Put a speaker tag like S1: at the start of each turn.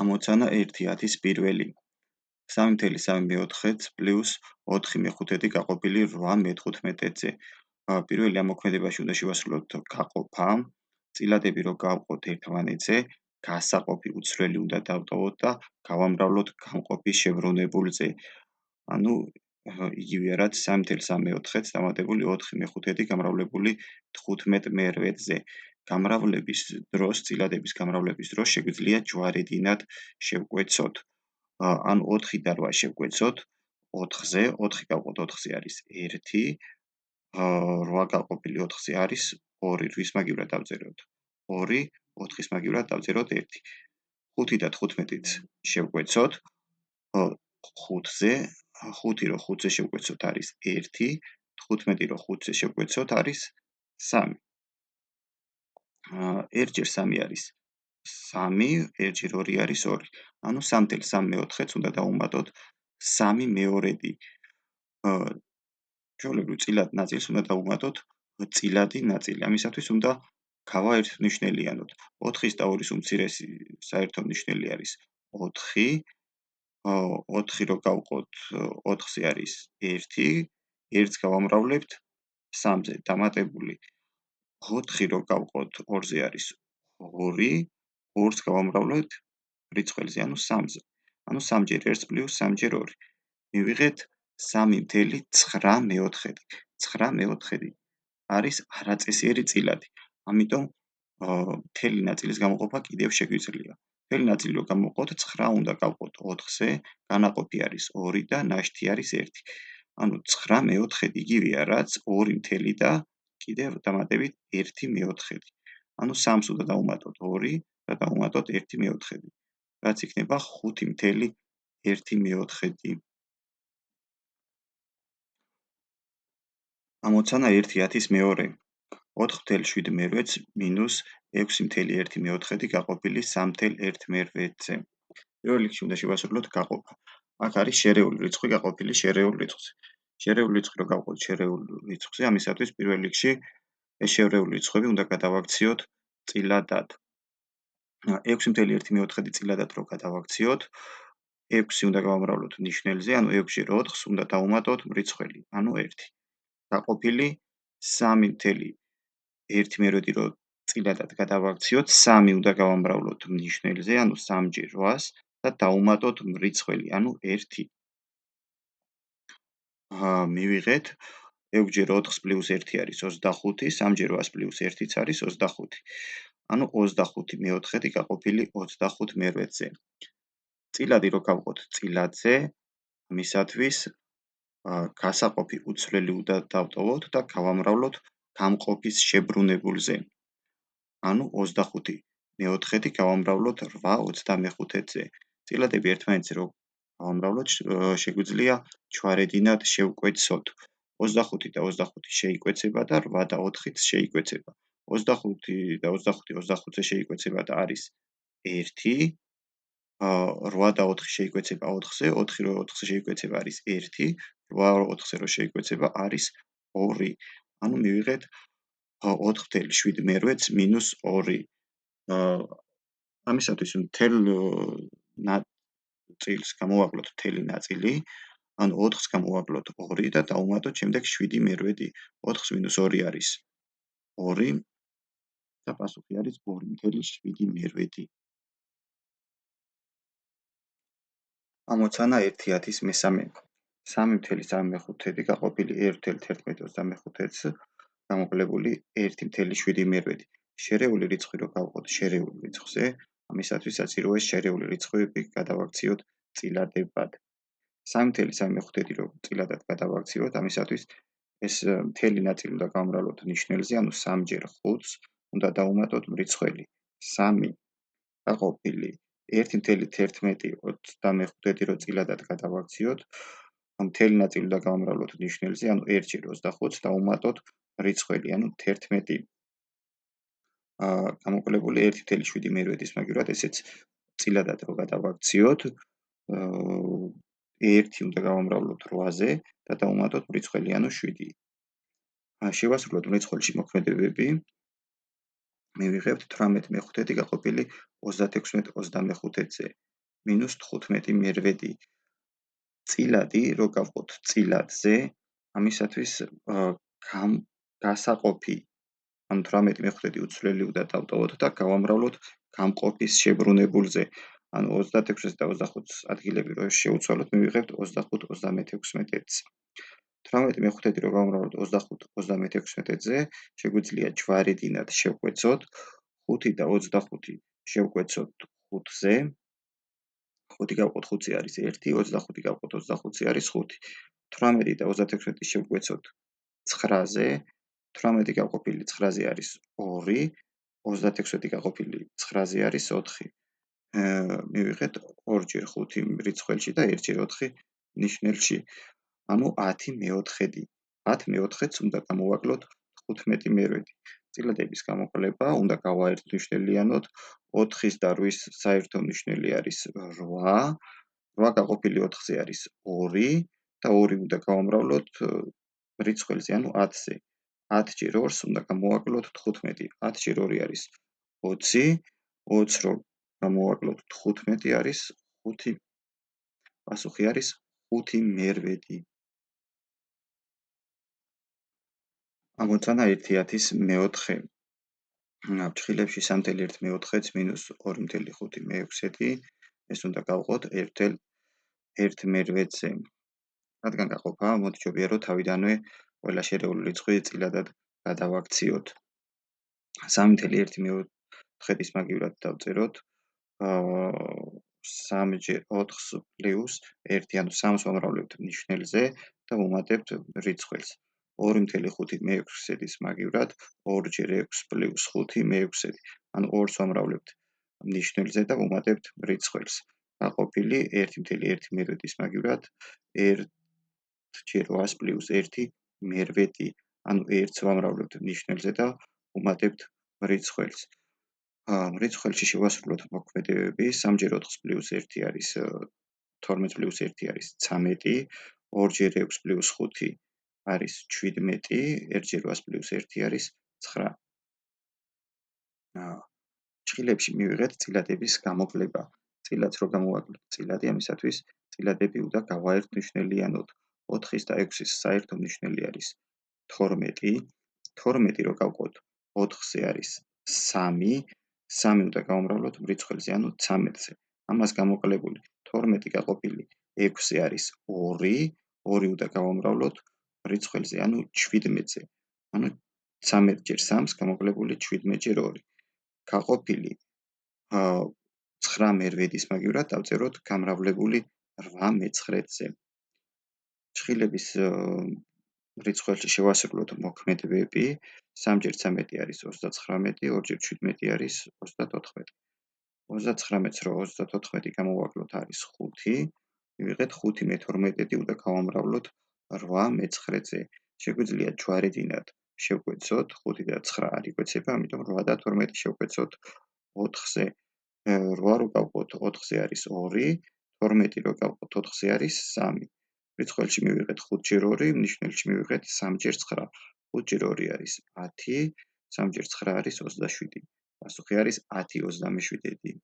S1: ამოცანა 1/10 პირველი 3.3/4 პლუს 4/5 გაყოფილი 8/15-ზე. პირველი ამ მოქმედებაში უნდა შევასრულოთ გაყოფა, წილადები რო გავყოთ ერთმანეთზე, გასაყოფი უცვლელი უნდა დავტოვოთ და გავამრავლოთ გამყოფის შებრუნებულზე. ანუ იგივეა რაც 3.3/4 დამატებული 4/5 გამრავლებული 15/ზე. გამრავლების დროს, წილადების გამრავლების დროს შეგვიძლია ჯვარედინად შევკვეცოთ. ანუ 4 და 8 შევკვეცოთ 4-ზე, 4 გავყოთ 4-ზე არის 1, 8 გაყოფილი 4-ზე არის 2, რის მაგივრად დავწეროთ 2, 4-ის მაგივრად დავწეროთ 1. 5 და 15-ით შევკვეცოთ 5-ზე, 5 რო 5-ზე შევკვეცოთ არის 1, 15 რო 5-ზე შევკვეცოთ არის 3. 1 ჯერ 3 არის 3, 1 ჯერ 2 არის 2. ანუ 3.3/4-ს უნდა დავუმატოთ 3/2. ჩვეულებრივ წილად ნაწილს უნდა დავუმატოთ წილადი ნაწილი. ამისათვის უნდა გავაერთმნიშვნელიანოთ. 4-ის და 2-ის უმცირესი საერთო მნიშვნელი არის 4. 4 რო გავყოთ 4-ზე არის 1, 1-ს გავამრავლებთ 3-ზე, დამატებული 4 რო გავყოთ 2-ზე არის 2, 2-ს გავამრავლებთ რიცხვებზე, ანუ 3-ზე. ანუ 3 ჯერ 1 პლუს 3 ჯერ 2. მივიღეთ 3.9/4. 9/4 არის არაწესიერი წილადი. ამიტომ მთელი ნაწილის გამოყოფა კიდევ შეგვიძლია. მთელი ნაწილი რო გამოვყოთ 9 უნდა გავყოთ 4-ზე, განაყოფი არის 2 და ნაშთი არის 1. ანუ 9/4 იგივეა რაც 2 და კიდევ დამატებით 1/4. ანუ 3-ს უნდა დავუმატოთ 2 და დავუმატოთ 1/4. რაც იქნება 5.1/4. ამოცანა 1/2 4.7/6 მინუს 6.1/4 გაყოფილი 3.1/ზე. პირველ რიგში უნდა შევასრულოთ გაყოფა. აქ არის შერეული რიცხვი გაყოფილი შერეულ რიცხვზე. შერეული რიცხვი რო გავყოთ შერეულ რიცხვზე, ამისათვის პირველ რიგში ეს შერეული რიცხვები უნდა გადავაქციოთ წილადად. 6.1/4 წილადად რო გადავაქციოთ, 6 უნდა გავამრავლოთ ნიშნელზე, ანუ 6 ჯერ 4-ს უნდა დავუმატოთ მრიცხველი, ანუ 1. გაყოფილი 3.1/4 რო წილადად გადავაქციოთ, 3 უნდა გავამრავლოთ ნიშნელზე, ანუ 3 ჯერ 8-ს და დავუმატოთ მრიცხველი, ანუ 1. მივიღეთ 6 ჯერ 4-ს პლუს 1 არის 25, 3 ჯერ 8-ს პლუს 1-იც არის 25. ანუ 25/4 გაყოფილი 25/ზე. წილადი რო გავყოთ წილადზე, ამისათვის გასაყოფი უცვლელი უნდა დავტოვოთ და გავამრავლოთ გამყოფის შებრუნებულზე. ანუ 25/4 გავამრავლოთ 8/25-ზე. წილადები ერთმანეთზე რო გავამრავლოთ, შეგვიძლია ჯვარედინად შევკვეცოთ. 25 და 25 შეიკვეცება და 8 და 4-იც შეიკვეცება. 25 და 25 25-ზე შეიკვეცება და არის 1. 8 და 4 შეიკვეცება 4-ზე, 4 რო 4-ზე შეიკვეცება არის 1, 8 4-ზე რო შეიკვეცება არის 2. ანუ მივიღეთ 4.7/-ს მინუს 2. ამისათვის მთელ ნაწილს გამოვაკლოთ მთელი ნაწილი, ანუ 4-ს გამოვაკლოთ 2 და დავუმატოთ შემდეგ 7/-ს. 4-ს მინუს 2 არის 2 და პასუხი არის 2.7/. ამოცანა 1/3 3.3/5 გაყოფილი 1.11/25-ს გამოკლებული 1.7/. შერეული რიცხვი რო გავყოთ შერეულ რიცხვზე, ამისათვის საჭირო ეს შერეული რიცხვები გადავაქციოთ წილადებად. 3.3/5 რო წილადად გადავაქციოთ, ამისათვის ეს მთელი ნაწილი უნდა გავამრავლოთ ნიშნელზე, ანუ 3 ჯერ 5-ს უნდა დავუმატოთ მრიცხველი 3 გაყოფილი 1.11/25 რო წილადად გადავაქციოთ, მთელი ნაწილი უნდა გავამრავლოთ ნიშნელზე, ანუ 1 ჯერ 25-ს დავუმატოთ მრიცხველი, ანუ 11. გამოკლებული 1.7/-ს მაგივრად ესეც წილადად რო გადავაქციოთ, 1 უნდა გავამრავლოთ 8-ზე და დავუმატოთ მრიცხველი, ანუ 7. შევასრულოთ მრიცხველში მოქმედებები. მივიღებთ 18/5 გაყოფილი 36/25-ზე. -15 მერვედი. წილადი რო გავყოთ წილადზე, ამისათვის გასაყოფი ანუ 18 უცვლელი უნდა დავტოვოთ და გავამრავლოთ გამყოფის შებრუნებულზე. ანუ 26-ს და 25-ს ადგილები რო შევცვალოთ, მივიღებთ 25-36-ს. 18 რო გავამრავლოთ 25-36-ზე, შეგვიძლია ჯვარედინად შევკვეცოთ 5 და 25 შევკვეცოთ 5-ზე. 5 გავყოთ 5-ზე არის 1, 25 გავყოთ 25-ზე არის 5. 18 და 36 შევკვეცოთ 9-ზე. 18 გაყოფილი 9-ზე არის 2, 36 გაყოფილი 9-ზე არის 4. მივიღეთ 2 ჯერ 5 რიცხველში და 1 ჯერ 4 ნიშნელში. ანუ 10 მეოთხედი. 10 მეოთხედს უნდა გამოვაკლოთ 15 მერვედი. წილადების გამოკლება უნდა გავაერთმნიშვნელიანოთ. 4-ის და 8-ის საერთო მნიშვნელი არის 8. 8 გაყოფილი 4-ზე არის 2 და 2 უნდა გავამრავლოთ რიცხველზე, ანუ 10-ზე. 10 ჯერ 2-ს უნდა გამოვაკლოთ 15. 10 ჯერ 2 არის 20. 20 რო გამოვაკლოთ 15 არის 5. პასუხი არის 5 მერვედი. ამოცანა 1/10 მეოთხე. ფრჩხილებში 3/1 მეოთხედს -2.5 მეექვსედი. ეს უნდა გავყოთ 1/1 მერვედზე. რადგან გაყოფა, მოდი ჯობია რომ თავიდანვე ყველა შერეული რიცხვი წილადად გადავაქციოთ. 3/1 მეოთხედის მაგივრად დავწეროთ 3 ჯერ 4-ს პლუს 1, ანუ 3-ს ვამრავლებთ ნიშნელზე და ვუმატებთ რიცხველს. 2/5 მეექვსედის მაგივრად 2 ჯერ 6 პლუს 5 მეექვსედი, ანუ 2-ს ვამრავლებთ ნიშნელზე და ვუმატებთ რიცხველს. გაყოფილი 1/1 მერვედის მაგივრად 1 ჯერ 800 პლუს 1 მერვედი, ანუ 1-ს ვამრავლებთ ნიშნელზე და ვუმატებთ რიცხველს. რიცხველში შევასრულოთ მოქმედებები. 3 ჯერ 4-ს პლუს 1 არის 12 პლუს 1 არის 13, 2 ჯერ 6 პლუს 5 არის 17, 1 ჯერ 8 პლუს 1 არის 9. ფრჩხილებში მივიღეთ წილადების გამოკლება. წილადს რო გამოვაკლოთ წილადი, ამისათვის წილადები უნდა გავაერთმნიშვნელიანოთ. 4-ის და 6-ის საერთო მნიშვნელი არის 12. 12 რო გავყოთ 4-ზე არის 3. 3 უნდა გავამრავლოთ რიცხველზე, ანუ 13-ზე. ამას გამოკლებული 12 გაყოფილი 6-ზე არის 2. 2 უნდა გავამრავლოთ რიცხველზე, ანუ 17-ზე. ანუ 13 ჯერ 3-ს გამოკლებული 17 ჯერ 2. გაყოფილი 9 მერვედის მაგივრად დავწეროთ გამრავლებული 8 მეცხრედზე. ფრჩხილების რიცხველში შევასრულოთ მოქმედებები. 3 ჯერ 13 არის 39, 2 ჯერ 17 არის 34. 39-ს რო 34 გამოვაკლოთ არის 5. მივიღეთ 5 მე-12 უნდა გავამრავლოთ 8 მეცხრედზე. შეგვიძლია ჯვარედინად შევკვეცოთ 5 და 9 არ იკვეცება, ამიტომ 8 და 12 შევკვეცოთ 4-ზე. 8 რო გავყოთ 4-ზე არის 2, 12 რო გავყოთ 4-ზე არის 3. რიცხველში მივიღეთ 5 ჯერ 2, ნიშნელში მივიღეთ 3 ჯერ 9. 5 ჯერ 2 არის 10, 3 ჯერ 9 არის 27. პასუხი არის 10/37.